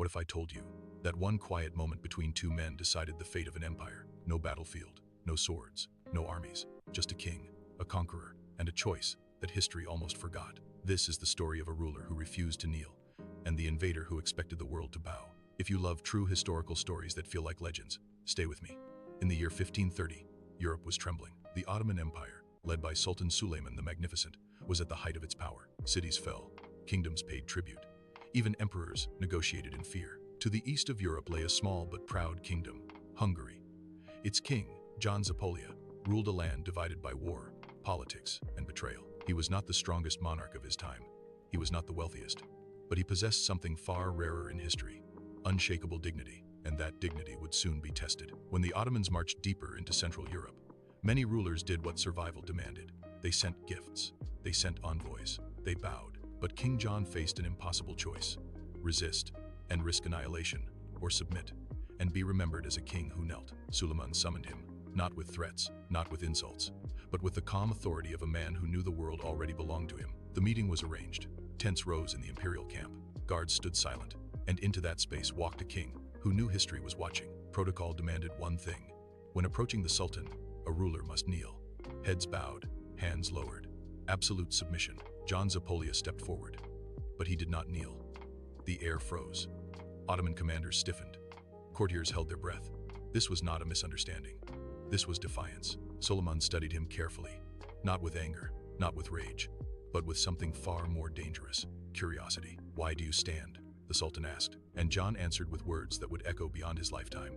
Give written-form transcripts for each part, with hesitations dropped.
What if I told you that one quiet moment between two men decided the fate of an empire? No battlefield, no swords, no armies, just a king, a conqueror, and a choice that history almost forgot. This is the story of a ruler who refused to kneel, and the invader who expected the world to bow. If you love true historical stories that feel like legends, stay with me. In the year 1530, Europe was trembling. The Ottoman Empire, led by Sultan Suleiman the Magnificent, was at the height of its power. Cities fell, kingdoms paid tribute. Even emperors negotiated in fear. To the east of Europe lay a small but proud kingdom, Hungary. Its king, John Zápolya, ruled a land divided by war, politics, and betrayal. He was not the strongest monarch of his time. He was not the wealthiest. But he possessed something far rarer in history: unshakable dignity, and that dignity would soon be tested. When the Ottomans marched deeper into Central Europe, many rulers did what survival demanded. They sent gifts, they sent envoys, they bowed. But King John faced an impossible choice: resist and risk annihilation, or submit and be remembered as a king who knelt. Suleiman summoned him, not with threats, not with insults, but with the calm authority of a man who knew the world already belonged to him. The meeting was arranged. Tents rose in the imperial camp. Guards stood silent, and into that space walked a king who knew history was watching. Protocol demanded one thing: when approaching the Sultan, a ruler must kneel. Heads bowed, hands lowered. Absolute submission. John Zápolya stepped forward, but he did not kneel. The air froze. Ottoman commanders stiffened. Courtiers held their breath. This was not a misunderstanding. This was defiance. Suleiman studied him carefully, not with anger, not with rage, but with something far more dangerous: curiosity. "Why do you stand?" the Sultan asked, and John answered with words that would echo beyond his lifetime.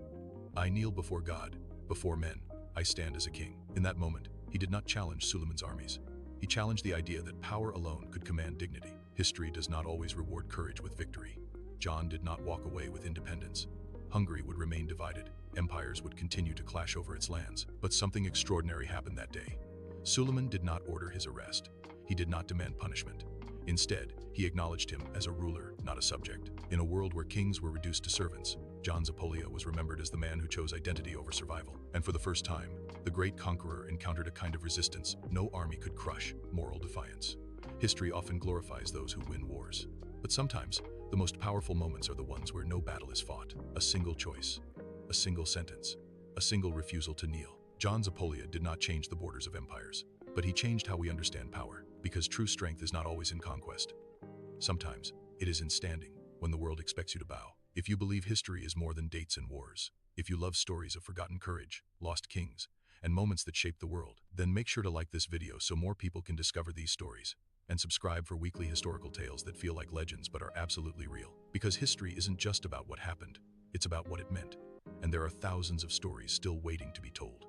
"I kneel before God, before men. I stand as a king." In that moment, he did not challenge Suleiman's armies. He challenged the idea that power alone could command dignity. History does not always reward courage with victory. John did not walk away with independence. Hungary would remain divided. Empires would continue to clash over its lands. But something extraordinary happened that day. Suleiman did not order his arrest. He did not demand punishment. Instead, he acknowledged him as a ruler, not a subject. In a world where kings were reduced to servants, John Zápolya was remembered as the man who chose identity over survival. And for the first time, the great conqueror encountered a kind of resistance no army could crush: moral defiance. History often glorifies those who win wars. But sometimes, the most powerful moments are the ones where no battle is fought. A single choice, a single sentence, a single refusal to kneel. John Zápolya did not change the borders of empires, but he changed how we understand power. Because true strength is not always in conquest. Sometimes, it is in standing when the world expects you to bow. If you believe history is more than dates and wars, if you love stories of forgotten courage, lost kings, and moments that shaped the world, then make sure to like this video so more people can discover these stories. And subscribe for weekly historical tales that feel like legends but are absolutely real. Because history isn't just about what happened, it's about what it meant. And there are thousands of stories still waiting to be told.